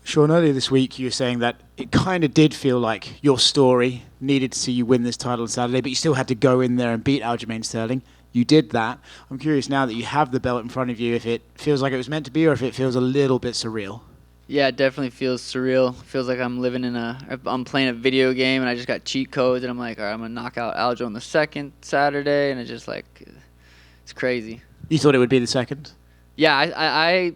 Sean, earlier this week you were saying that it kind of did feel like your story needed to see you win this title on Saturday, but you still had to go in there and beat Aljamain Sterling. You did that. I'm curious now that you have the belt in front of you if it feels like it was meant to be or if it feels a little bit surreal. Yeah, it definitely feels surreal. Feels like I'm playing a video game and I just got cheat codes and I'm like, all right, I'm gonna knock out Aljo on the second Saturday, and it's just like, it's crazy. You thought it would be the second? Yeah,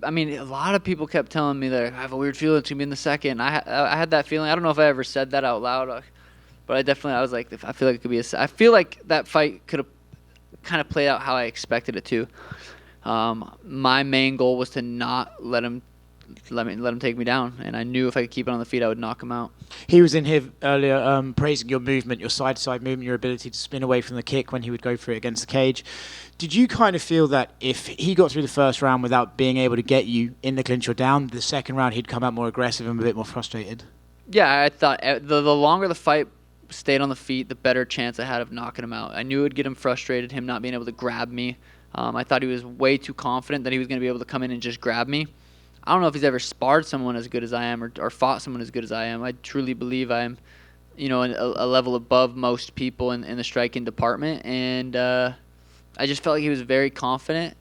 I mean, a lot of people kept telling me that I have a weird feeling it's gonna be in the second. I had that feeling. I don't know if I ever said that out loud, but I was like, I feel like it could be I feel like that fight could have kind of played out how I expected it to. My main goal was to not let him take me down, and I knew if I could keep it on the feet, I would knock him out. He was in here earlier praising your movement, your side-to-side movement, your ability to spin away from the kick when he would go for it against the cage. Did you kind of feel that if he got through the first round without being able to get you in the clinch or down, the second round he'd come out more aggressive and a bit more frustrated? Yeah, I thought the longer the fight stayed on the feet, the better chance I had of knocking him out. I knew it would get him frustrated, him not being able to grab me. I thought he was way too confident that he was going to be able to come in and just grab me. I don't know if he's ever sparred someone as good as I am or fought someone as good as I am. I truly believe I'm, a level above most people in the striking department. And I just felt like he was very confident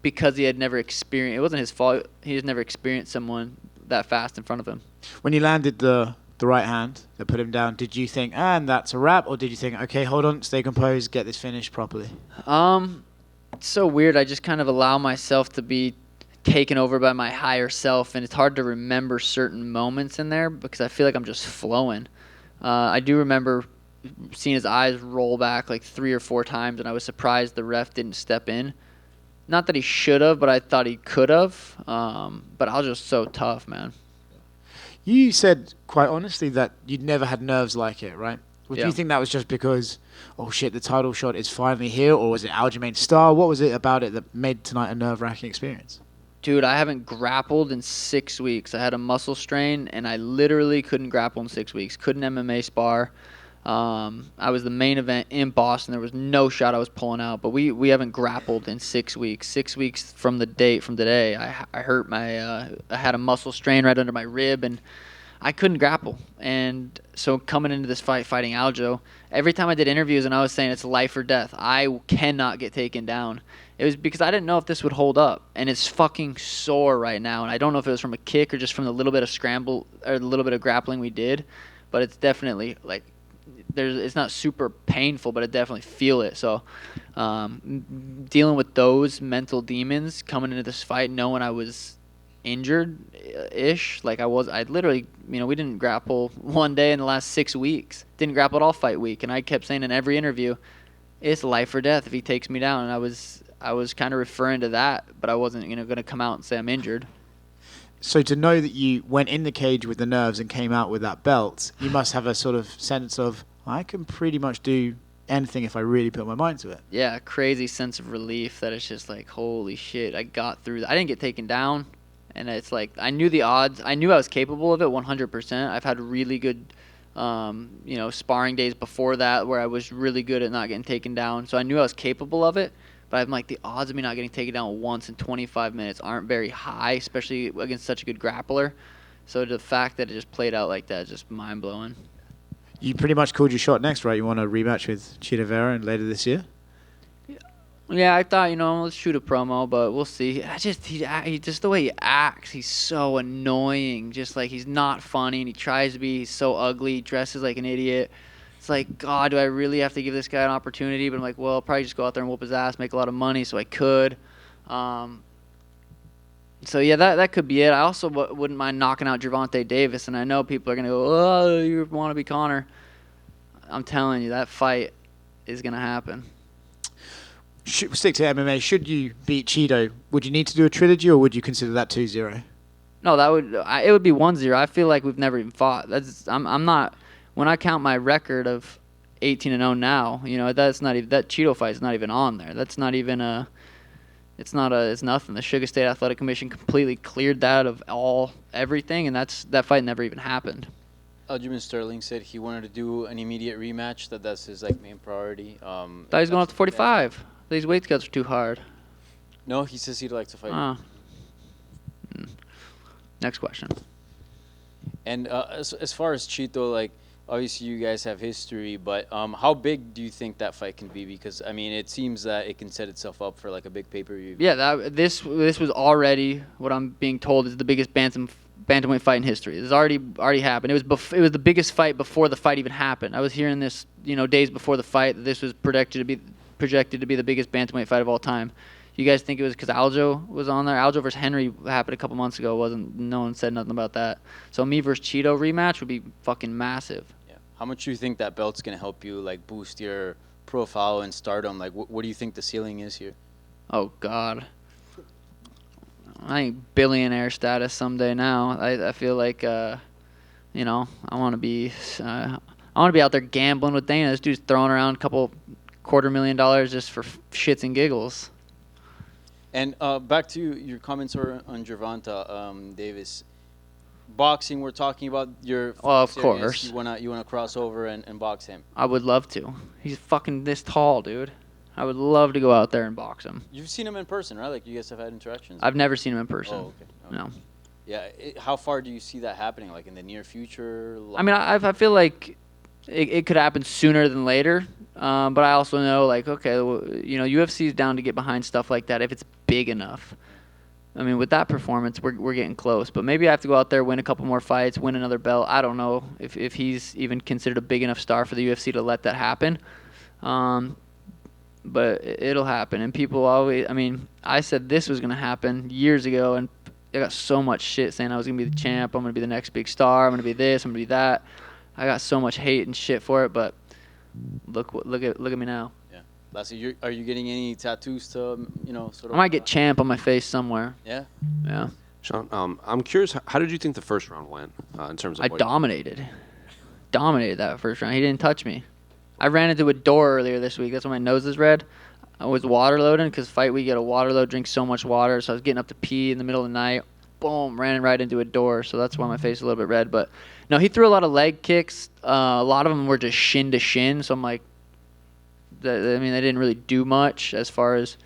because he had never experienced. It wasn't his fault. He just never experienced someone that fast in front of him. When you landed the right hand that put him down, did you think, and that's a wrap, or did you think, okay, hold on, stay composed, get this finished properly? It's so weird. I just kind of allow myself to be taken over by my higher self, and it's hard to remember certain moments in there because I feel like I'm just flowing. I do remember seeing his eyes roll back like 3 or 4 times, and I was surprised the ref didn't step in. Not that he should have, but I thought he could have. But I was just so tough, man. You said quite honestly that you'd never had nerves like it, right? Do Yeah. you think that was just because, oh shit, the title shot is finally here, or was it Aljamain Star? What was it about it that made tonight a nerve-wracking experience? Dude, I haven't grappled in 6 weeks. I had a muscle strain, and I literally couldn't grapple in 6 weeks. Couldn't MMA spar. I was the main event in Boston. There was no shot I was pulling out, but we haven't grappled in 6 weeks. 6 weeks from today, I hurt I had a muscle strain right under my rib, and I couldn't grapple. And so coming into this fighting Aljo, every time I did interviews and I was saying it's life or death, I cannot get taken down. It was because I didn't know if this would hold up, and it's fucking sore right now. And I don't know if it was from a kick or just from the little bit of scramble or the little bit of grappling we did, but it's definitely like it's not super painful, but I definitely feel it. So dealing with those mental demons coming into this fight, knowing I was injured-ish, like I literally, we didn't grapple one day in the last 6 weeks. Didn't grapple at all fight week, and I kept saying in every interview, it's life or death if he takes me down. And I was kind of referring to that, but I wasn't, going to come out and say I'm injured. So to know that you went in the cage with the nerves and came out with that belt, you must have a sort of sense of, I can pretty much do anything if I really put my mind to it. Yeah, crazy sense of relief that it's just like, holy shit, I got through that. I didn't get taken down, and it's like I knew the odds. I knew I was capable of it 100%. I've had really good sparring days before that where I was really good at not getting taken down, so I knew I was capable of it. But I'm like, the odds of me not getting taken down once in 25 minutes aren't very high, especially against such a good grappler. So the fact that it just played out like that is just mind-blowing. You pretty much called your shot next, right? You want a rematch with Chito later this year? Yeah, I thought, let's shoot a promo, but we'll see. He just the way he acts, he's so annoying. Just like he's not funny, and he tries to be so ugly. He dresses like an idiot. It's like, God, do I really have to give this guy an opportunity? But I'm like, well, I'll probably just go out there and whoop his ass, make a lot of money, so I could. So, yeah, that could be it. I also wouldn't mind knocking out Gervonta Davis, and I know people are going to go, oh, you want to be Conor. I'm telling you, that fight is going to happen. Stick to MMA. Should you beat Chito, would you need to do a trilogy, or would you consider that 2-0? No, it would be 1-0. I feel like we've never even fought. I'm not. When I count my record of 18-0 now, that's not even, that Chito fight is not even on there. That's not even it's nothing. The Sugar State Athletic Commission completely cleared that of everything, and that fight never even happened. Aljamain Sterling said he wanted to do an immediate rematch. That's his main priority. Thought he was going up to 45. These weight cuts are too hard. No, he says he'd like to fight. Next question. And as far as Chito, like obviously you guys have history, but how big do you think that fight can be? Because I mean, it seems that it can set itself up for like a big pay-per-view. Yeah, this was already what I'm being told is the biggest bantamweight fight in history. It's already happened. It was the biggest fight before the fight even happened. I was hearing this, days before the fight that this was projected to be the biggest bantamweight fight of all time. You guys think it was because Aljo was on there? Aljo versus Henry happened a couple months ago. No one said nothing about that. So me versus Chito rematch would be fucking massive. Yeah. How much do you think that belt's gonna help you like boost your profile and stardom? Like, what do you think the ceiling is here? Oh God. I think billionaire status someday now. I feel like I want to be out there gambling with Dana. This dude's throwing around a couple $250,000 just for shits and giggles. And back to your comments on Gervonta Davis. Boxing, we're talking about your. Well, of serious. course. You wanna cross over and box him. I would love to. He's fucking this tall, dude. I would love to go out there and box him. You've seen him in person, right? Like you guys have had interactions. I've never seen him in person. Oh, okay. No. Yeah. How far do you see that happening? Like in the near future? I mean, I feel like it could happen sooner than later. But I also know, like, okay, UFC is down to get behind stuff like that if it's big enough. I mean, with that performance, we're getting close. But maybe I have to go out there, win a couple more fights, win another belt. I don't know if he's even considered a big enough star for the UFC to let that happen. But it'll happen. And people always, I mean, I said this was going to happen years ago, and I got so much shit saying I was going to be the champ, I'm going to be the next big star, I'm going to be this, I'm going to be that. I got so much hate and shit for it, but look at me now. Yeah. Lastly, are you getting any tattoos to, sort of? I might get champ on my face somewhere. Yeah. Yeah. Sean, I'm curious, how did you think the first round went in terms of I dominated that first round. He didn't touch me. I ran into a door earlier this week. That's why my nose is red. I was water loading because fight week, you get a water load, drink so much water. So I was getting up to pee in the middle of the night. Boom, ran right into a door. So that's why my face is a little bit red. But no, he threw a lot of leg kicks. A lot of them were just shin to shin. So I'm like, they didn't really do much as far as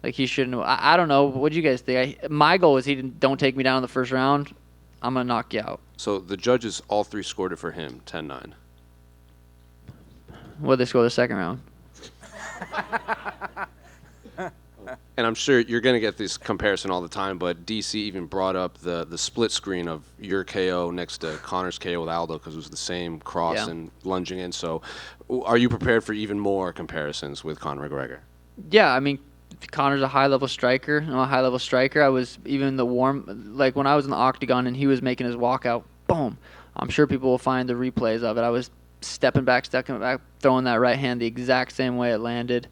like he shouldn't. I don't know. What do you guys think? My goal is don't take me down in the first round. I'm gonna knock you out. So the judges all three scored it for him, 10-9. What'd they score the second round? And I'm sure you're going to get this comparison all the time, but DC even brought up the split screen of your KO next to Connor's KO with Aldo because it was the same cross and lunging in. So are you prepared for even more comparisons with Conor McGregor? Yeah, I mean, Connor's a high-level striker. I'm a high-level striker. I was even like when I was in the octagon and he was making his walkout, boom. I'm sure people will find the replays of it. I was stepping back, throwing that right hand the exact same way it landed.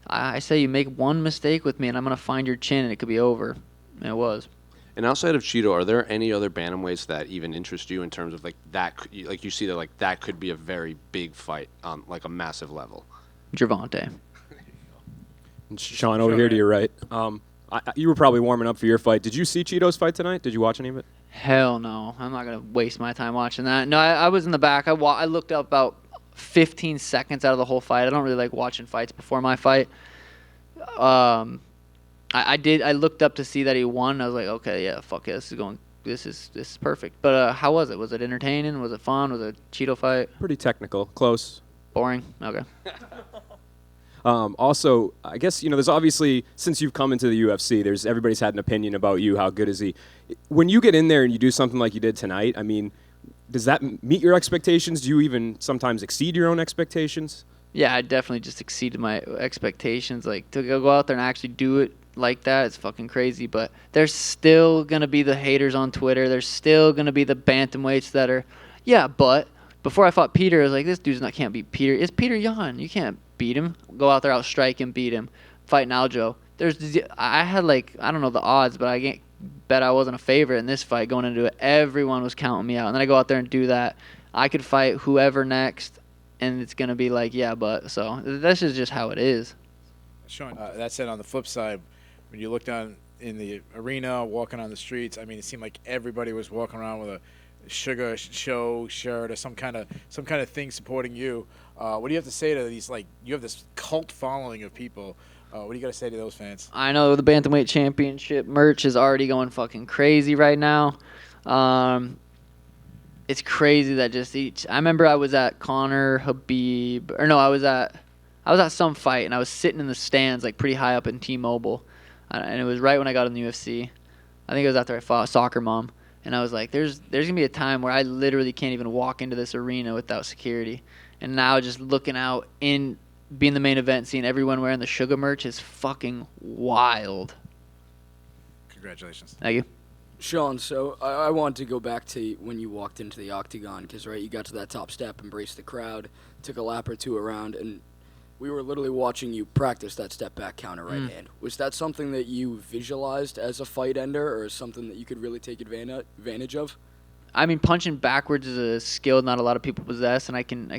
I say you make one mistake with me and I'm going to find your chin and it could be over. And it was. And outside of Chito, are there any other bantamweights that even interest you in terms of like that, like you see that like that could be a very big fight on like a massive level? Gervonta. Sean, over here to your right. You were probably warming up for your fight. Did you see Chito's fight tonight? Did you watch any of it? Hell no. I'm not going to waste my time watching that. No, I was in the back. I looked up about 15 seconds out of the whole fight. I don't really like watching fights before my fight. I did. I looked up to see that he won. I was like, okay, yeah, fuck it. This is perfect. But how was it? Was it entertaining? Was it fun? Was it a Chito fight? Pretty technical. Close. Boring? Okay. Also, I guess, there's obviously, since you've come into the UFC, everybody's had an opinion about you. How good is he? When you get in there and you do something like you did tonight, I mean, does that meet your expectations? Do you even sometimes exceed your own expectations? Yeah, I definitely just exceeded my expectations. Like, to go out there and actually do it like that, it's fucking crazy. But there's still going to be the haters on Twitter. There's still going to be the bantamweights that are, yeah, but before I fought Peter, I was like, this can't beat Peter. It's Peter Yan. You can't beat him. Go out there, outstrike him, beat him. Fighting Aljo. I had I don't know the odds, but I can't bet I wasn't a favorite in this fight going into it. Everyone was counting me out. And then I go out there and do that. I could fight whoever next, and it's going to be like, yeah, but. So this is just how it is. Sean, that said, on the flip side, when you look down in the arena, walking on the streets, I mean, it seemed like everybody was walking around with a Sugar Show shirt or some kind of thing supporting you. What do you have to say to these, you have this cult following of people What do you got to say to those fans? I know the Bantamweight Championship merch is already going fucking crazy right now. It's crazy that just each. I remember I was at Conor Habib, or no, I was at some fight, and I was sitting in the stands, like pretty high up in T-Mobile, and it was right when I got in the UFC. I think it was after I fought Soccer Mom, and I was like, "There's gonna be a time where I literally can't even walk into this arena without security." And now just looking out in being the main event, seeing everyone wearing the Sugar merch is fucking wild. Congratulations. Thank you. Sean, so I wanted to go back to when you walked into the octagon because, right, you got to that top step, embraced the crowd, took a lap or two around, and we were literally watching you practice that step back counter right hand. Was that something that you visualized as a fight ender or something that you could really take advantage of? I mean, punching backwards is a skill not a lot of people possess, and I can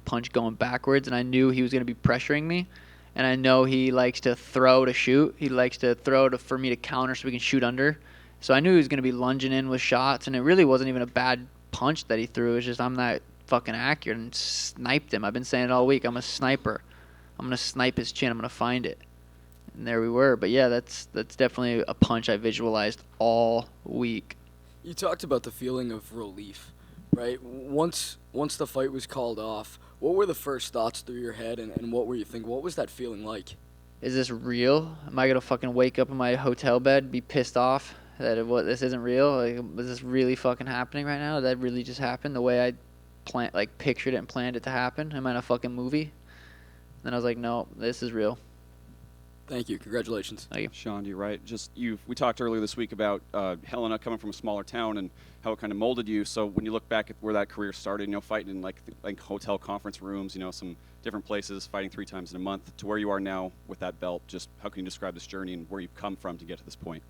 punch going backwards, and I knew he was going to be pressuring me, and I know he likes to throw to shoot. He likes to throw for me to counter so we can shoot under. So I knew he was going to be lunging in with shots, and it really wasn't even a bad punch that he threw. It's just I'm not fucking accurate and sniped him. I've been saying it all week. I'm a sniper. I'm going to snipe his chin. I'm going to find it. And there we were. But, yeah, that's definitely a punch I visualized all week. You talked about the feeling of relief, right? Once the fight was called off, what were the first thoughts through your head, and what were you thinking? What was that feeling like? Is this real? Am I going to fucking wake up in my hotel bed, be pissed off that this isn't real? Like, is this really fucking happening right now? Did that really just happen the way I pictured it and planned it to happen? Am I in a fucking movie? Then I was like, no, this is real. Thank you. Congratulations. Thank you. Sean, you're right. We talked earlier this week about Helena coming from a smaller town and how it kind of molded you. So when you look back at where that career started, fighting in like hotel conference rooms, some different places, fighting 3 times in a month, to where you are now with that belt, just how can you describe this journey and where you've come from to get to this point?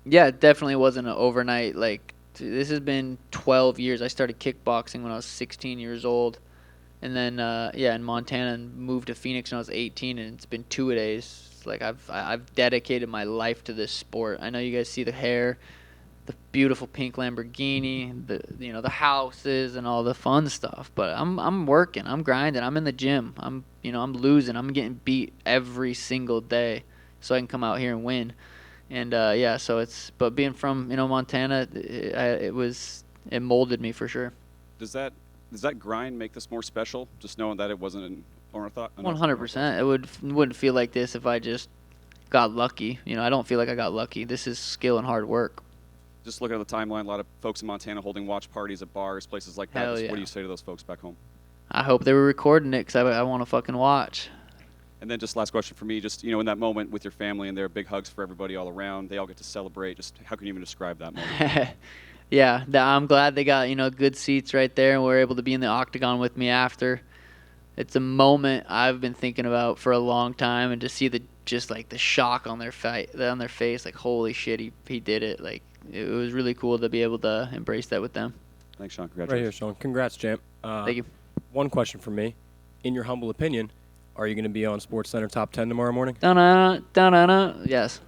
Yeah, it definitely wasn't an overnight. This has been 12 years. I started kickboxing when I was 16 years old. And then, in Montana, and moved to Phoenix when I was 18, and it's been 2-a-days. Like I've dedicated my life to this sport. I know you guys see the hair, the beautiful pink Lamborghini, the houses and all the fun stuff. But I'm working, I'm grinding, I'm in the gym. I'm losing, I'm getting beat every single day, so I can come out here and win. And but being from Montana, it molded me for sure. Does that grind make this more special? Just knowing that it wasn't an orthodox? 100%. It wouldn't feel like this if I just got lucky. I don't feel like I got lucky. This is skill and hard work. Just looking at the timeline, a lot of folks in Montana holding watch parties at bars, places like that. Hell yeah. What do you say to those folks back home? I hope they were recording it because I want to fucking watch. And then just last question for me, just, in that moment with your family and there are big hugs for everybody all around, they all get to celebrate. Just how can you even describe that moment? Yeah, I'm glad they got, good seats right there and were able to be in the octagon with me after. It's a moment I've been thinking about for a long time, and to see the shock on their face, like, holy shit, he did it. Like, it was really cool to be able to embrace that with them. Thanks, Sean. Right Congratulations. here, Sean. Congrats, champ. Thank you. One question from me. In your humble opinion, are you going to be on SportsCenter Top 10 tomorrow morning? Da-na-na, yes.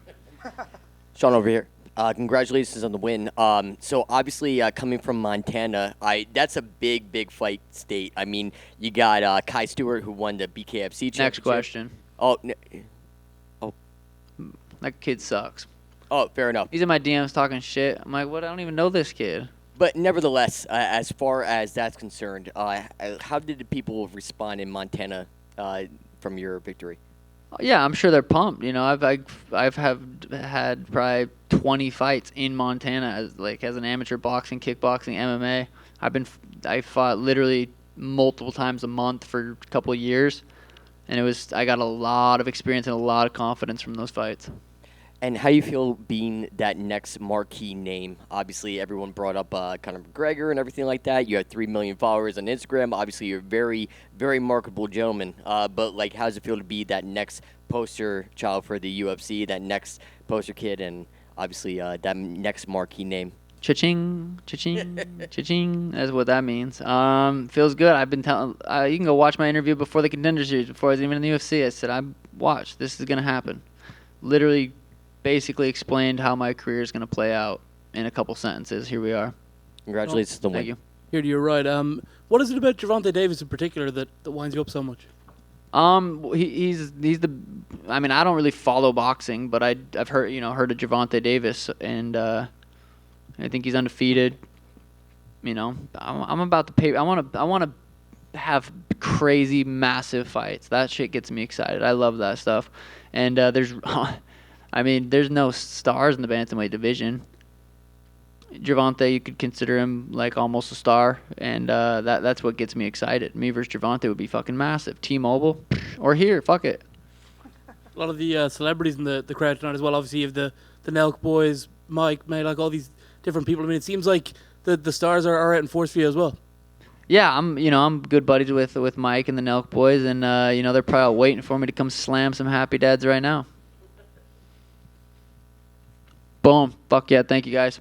Sean over here. Congratulations on the win. So obviously, coming from Montana, that's a big fight state. I mean, you got Kai Stewart, who won the BKFC championship. Next question. Oh, That kid sucks. oh, fair enough. He's in my DMs talking shit. I'm like, what? I don't even know this kid. But nevertheless, as far as that's concerned, how did the people respond in Montana from your victory? Yeah, I'm sure they're pumped. I've had probably 20 fights in Montana as an amateur boxing, kickboxing, MMA. I fought literally multiple times a month for a couple of years, and I got a lot of experience and a lot of confidence from those fights. And how you feel being that next marquee name? Obviously, everyone brought up Conor McGregor and everything like that. You have 3 million followers on Instagram. Obviously, you're a very, very marketable gentleman. But how does it feel to be that next poster child for the UFC, that next poster kid, and obviously that next marquee name? Cha-ching, cha-ching, cha-ching. That's what that means. Feels good. I've been telling you can go watch my interview before the Contender Series, before I was even in the UFC. I said, watch. This is going to happen. Literally, basically explained how my career is going to play out in a couple sentences. Here we are. Congratulations on the win. Thank you. You're right. What is it about Gervonta Davis in particular that winds you up so much? He's the. I mean, I don't really follow boxing, but I've heard of Gervonta Davis, and I think he's undefeated. I'm about to pay. I want to have crazy, massive fights. That shit gets me excited. I love that stuff. And there's no stars in the bantamweight division. Gervonta, you could consider him like almost a star, and that's what gets me excited. Me versus Gervonta would be fucking massive. T-Mobile, or here, fuck it. A lot of the celebrities in the crowd tonight as well. Obviously, you have the Nelk boys, Mike, May, like all these different people. I mean, it seems like the stars are out in force for you as well. Yeah, I'm good buddies with Mike and the Nelk boys, and they're probably waiting for me to come slam some happy dads right now. Boom. Fuck yeah. Thank you guys.